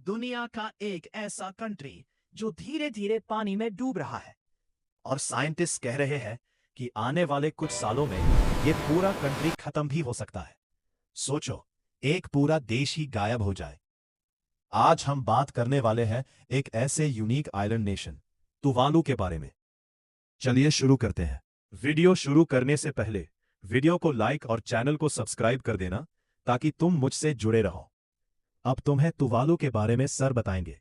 दुनिया का एक ऐसा कंट्री जो धीरे धीरे पानी में डूब रहा है और साइंटिस्ट कह रहे हैं कि आने वाले कुछ सालों में ये पूरा कंट्री खत्म भी हो सकता है। सोचो, एक पूरा देश ही गायब हो जाए। आज हम बात करने वाले हैं एक ऐसे यूनिक आइलैंड नेशन तुवालू के बारे में। चलिए शुरू करते हैं। वीडियो शुरू करने से पहले वीडियो को लाइक और चैनल को सब्सक्राइब कर देना ताकि तुम मुझसे जुड़े रहो। अब तुम्हें तुवालू के बारे में सर बताएंगे,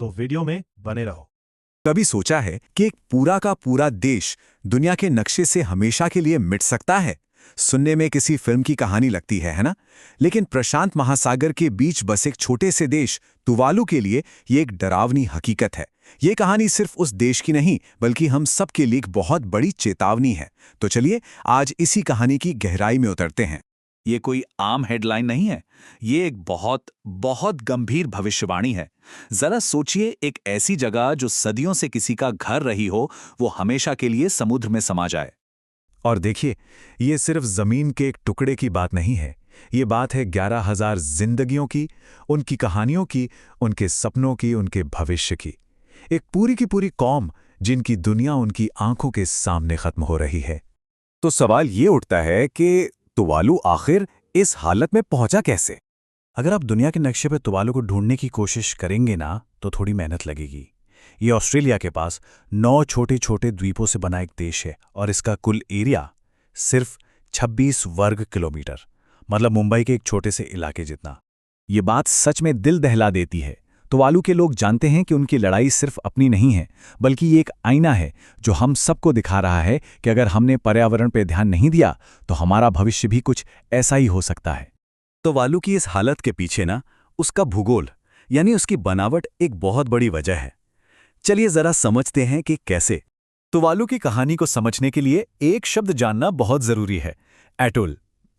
तो वीडियो में बने रहो। कभी सोचा है कि एक पूरा का पूरा देश दुनिया के नक्शे से हमेशा के लिए मिट सकता है? सुनने में किसी फिल्म की कहानी लगती है ना? लेकिन प्रशांत महासागर के बीच बस एक छोटे से देश तुवालू के लिए ये एक डरावनी हकीकत है। ये कहानी सिर्फ उस देश की नहीं, बल्कि हम सब के लिए एक बहुत बड़ी चेतावनी है। तो चलिए आज इसी कहानी की गहराई में उतरते हैं। ये कोई आम हेडलाइन नहीं है, ये एक बहुत बहुत गंभीर भविष्यवाणी है। जरा सोचिए, एक ऐसी जगह जो सदियों से किसी का घर रही हो, वो हमेशा के लिए समुद्र में समा जाए। और देखिए, ये सिर्फ जमीन के एक टुकड़े की बात नहीं है। ये बात है 11,000 जिंदगियों की, उनकी कहानियों की, उनके सपनों की, उनके भविष्य की। एक पूरी की पूरी कौम जिनकी दुनिया उनकी आंखों के सामने खत्म हो रही है। तो सवाल ये उठता है कि तुवालू आखिर इस हालत में पहुंचा कैसे? अगर आप दुनिया के नक्शे पर तुवालू को ढूंढने की कोशिश करेंगे ना, तो थोड़ी मेहनत लगेगी। ये ऑस्ट्रेलिया के पास 9 छोटे छोटे द्वीपों से बना एक देश है और इसका कुल एरिया सिर्फ 26 वर्ग किलोमीटर, मतलब मुंबई के एक छोटे से इलाके जितना। ये बात सच में दिल दहला देती है। तुवालू के लोग जानते हैं कि उनकी लड़ाई सिर्फ अपनी नहीं है, बल्कि ये एक आईना है जो हम सबको दिखा रहा है कि अगर हमने पर्यावरण पर ध्यान नहीं दिया तो हमारा भविष्य भी कुछ ऐसा ही हो सकता है। तुवालू की इस हालत के पीछे ना उसका भूगोल यानी उसकी बनावट एक बहुत बड़ी वजह है। चलिए जरा समझते हैं कि कैसे। तुवालू की कहानी को समझने के लिए एक शब्द जानना बहुत जरूरी है, एटोल।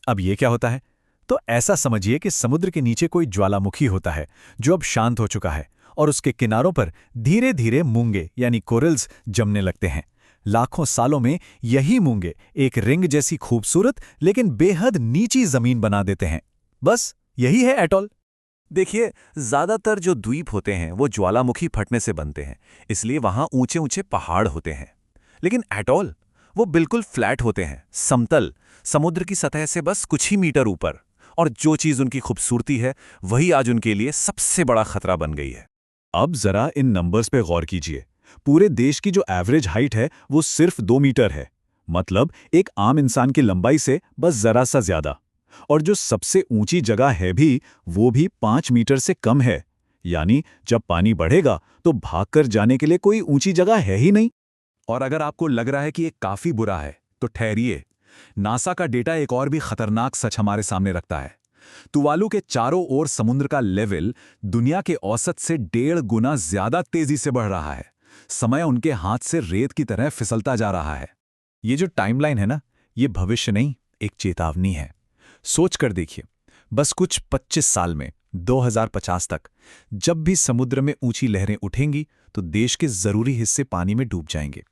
अब ये क्या होता है? तो ऐसा समझिए कि समुद्र के नीचे कोई ज्वालामुखी होता है जो अब शांत हो चुका है और उसके किनारों पर धीरे धीरे मूंगे यानी कोरल्स जमने लगते हैं। लाखों सालों में यही मूंगे एक रिंग जैसी खूबसूरत लेकिन बेहद नीची जमीन बना देते हैं। बस यही है एटोल। देखिए, ज्यादातर जो द्वीप होते हैं वो ज्वालामुखी फटने से बनते हैं, इसलिए वहां ऊंचे ऊंचे पहाड़ होते हैं। लेकिन एटोल वो बिल्कुल फ्लैट होते हैं, समतल, समुद्र की सतह से बस कुछ ही मीटर ऊपर। और जो चीज उनकी खूबसूरती है वही आज उनके लिए सबसे बड़ा खतरा बन गई है। अब जरा इन नंबर्स पे गौर कीजिए। पूरे देश की जो एवरेज हाइट है वो सिर्फ 2 मीटर है, मतलब एक आम इंसान की लंबाई से बस जरा सा ज्यादा। और जो सबसे ऊंची जगह है भी, वो भी 5 मीटर से कम है। यानी जब पानी बढ़ेगा तो भागकर जाने के लिए कोई ऊंची जगह है ही नहीं। और अगर आपको लग रहा है कि ये काफी बुरा है, तो ठहरिए, नासा का डेटा एक और भी खतरनाक सच हमारे सामने रखता है। तुवालू के चारों ओर समुद्र का लेवल दुनिया के औसत से 1.5 गुना ज्यादा तेजी से बढ़ रहा है। समय उनके हाथ से रेत की तरह फिसलता जा रहा है। ये जो टाइमलाइन है ना, ये भविष्य नहीं, एक चेतावनी है। सोच कर देखिए, बस कुछ 25 साल में 2050 तक जब भी समुद्र में ऊंची लहरें उठेंगी तो देश के जरूरी हिस्से पानी में डूब जाएंगे।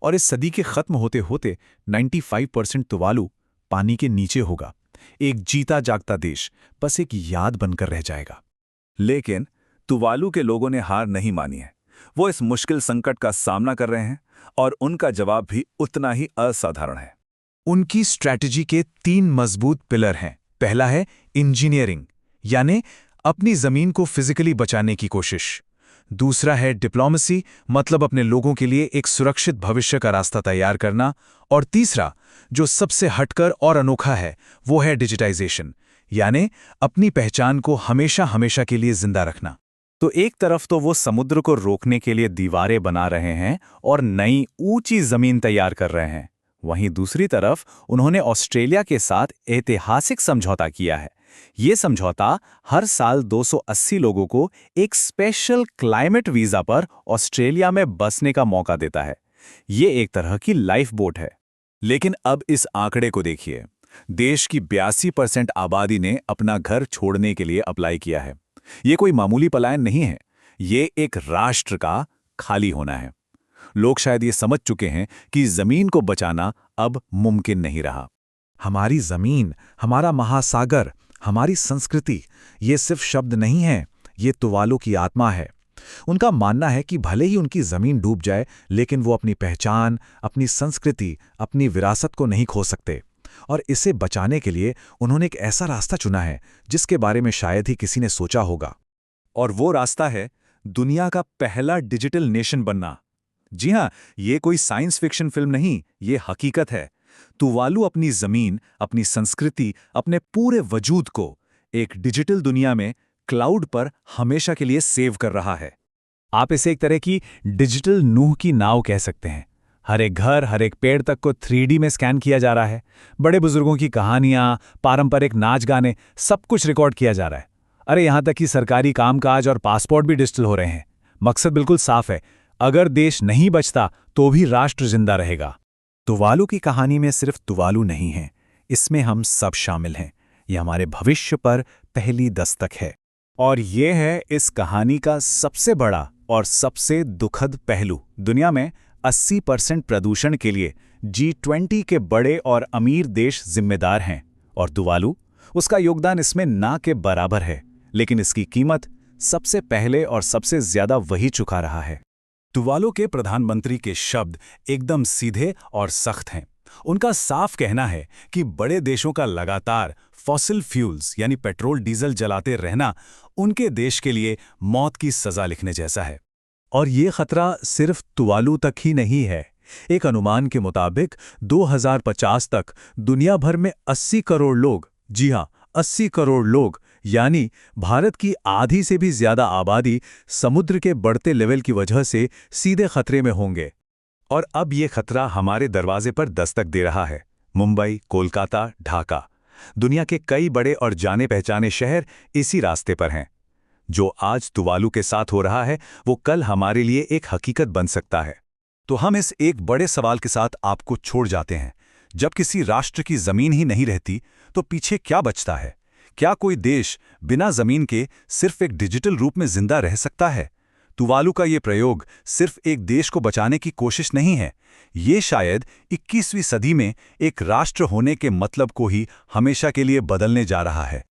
और इस सदी के खत्म होते होते 95% तुवालू पानी के नीचे होगा। एक जीता जागता देश बस एक याद बनकर रह जाएगा। लेकिन तुवालू के लोगों ने हार नहीं मानी है। वो इस मुश्किल संकट का सामना कर रहे हैं और उनका जवाब भी उतना ही असाधारण है। उनकी स्ट्रैटेजी के 3 मजबूत पिलर हैं। पहला है इंजीनियरिंग, यानी अपनी जमीन को फिजिकली बचाने की कोशिश। दूसरा है डिप्लोमेसी, मतलब अपने लोगों के लिए एक सुरक्षित भविष्य का रास्ता तैयार करना। और तीसरा, जो सबसे हटकर और अनोखा है, वो है डिजिटाइजेशन, यानी अपनी पहचान को हमेशा हमेशा के लिए जिंदा रखना। तो एक तरफ तो वो समुद्र को रोकने के लिए दीवारें बना रहे हैं और नई ऊंची जमीन तैयार कर रहे हैं, वहीं दूसरी तरफ उन्होंने ऑस्ट्रेलिया के साथ ऐतिहासिक समझौता किया है। ये समझौता हर साल 280 लोगों को एक स्पेशल क्लाइमेट वीजा पर ऑस्ट्रेलिया में बसने का मौका देता है। ये एक तरह की लाइफ बोट है। लेकिन अब इस आंकड़े को देखिए, देश की 82% आबादी ने अपना घर छोड़ने के लिए अप्लाई किया है। ये कोई मामूली पलायन नहीं है, ये एक राष्ट्र का खाली होना है। लोग शायद ये समझ चुके हैं कि जमीन को बचाना अब मुमकिन नहीं रहा। हमारी जमीन, हमारा महासागर, हमारी संस्कृति, ये सिर्फ शब्द नहीं है, ये तुवालू की आत्मा है। उनका मानना है कि भले ही उनकी जमीन डूब जाए, लेकिन वो अपनी पहचान, अपनी संस्कृति, अपनी विरासत को नहीं खो सकते। और इसे बचाने के लिए उन्होंने एक ऐसा रास्ता चुना है जिसके बारे में शायद ही किसी ने सोचा होगा। और वो रास्ता है दुनिया का पहला डिजिटल नेशन बनना। जी हां, ये कोई साइंस फिक्शन फिल्म नहीं, ये हकीकत है। तुवालू अपनी जमीन, अपनी संस्कृति, अपने पूरे वजूद को एक डिजिटल दुनिया में क्लाउड पर हमेशा के लिए सेव कर रहा है। आप इसे एक तरह की डिजिटल नूह की नाव कह सकते हैं। हर एक घर, हर एक पेड़ तक को 3D में स्कैन किया जा रहा है। बड़े बुजुर्गों की कहानियां, पारंपरिक नाच गाने, सब कुछ रिकॉर्ड किया जा रहा है। अरे यहां तक कि सरकारी कामकाज और पासपोर्ट भी डिजिटल हो रहे हैं। मकसद बिल्कुल साफ है, अगर देश नहीं बचता तो भी राष्ट्र जिंदा रहेगा। तुवालू की कहानी में सिर्फ तुवालू नहीं है, इसमें हम सब शामिल हैं। यह हमारे भविष्य पर पहली दस्तक है। और ये है इस कहानी का सबसे बड़ा और सबसे दुखद पहलू। दुनिया में 80% प्रदूषण के लिए G20 के बड़े और अमीर देश जिम्मेदार हैं, और तुवालू, उसका योगदान इसमें ना के बराबर है। लेकिन इसकी कीमत सबसे पहले और सबसे ज्यादा वही चुका रहा है। तुवालू के प्रधानमंत्री के शब्द एकदम सीधे और सख्त हैं। उनका साफ कहना है कि बड़े देशों का लगातार फॉसिल फ्यूल्स यानी पेट्रोल डीजल जलाते रहना उनके देश के लिए मौत की सजा लिखने जैसा है। और ये खतरा सिर्फ तुवालू तक ही नहीं है। एक अनुमान के मुताबिक 2050 तक दुनिया भर में 80 करोड़ लोग, जी हां 80 करोड़ लोग, यानी भारत की आधी से भी ज्यादा आबादी समुद्र के बढ़ते लेवल की वजह से सीधे खतरे में होंगे। और अब ये खतरा हमारे दरवाजे पर दस्तक दे रहा है। मुंबई, कोलकाता, ढाका, दुनिया के कई बड़े और जाने पहचाने शहर इसी रास्ते पर हैं। जो आज तुवालू के साथ हो रहा है, वो कल हमारे लिए एक हकीकत बन सकता है। तो हम इस एक बड़े सवाल के साथ आपको छोड़ जाते हैं। जब किसी राष्ट्र की जमीन ही नहीं रहती, तो पीछे क्या बचता है? क्या कोई देश बिना जमीन के सिर्फ एक डिजिटल रूप में जिंदा रह सकता है? तुवालू का ये प्रयोग सिर्फ एक देश को बचाने की कोशिश नहीं है, ये शायद 21वीं सदी में एक राष्ट्र होने के मतलब को ही हमेशा के लिए बदलने जा रहा है।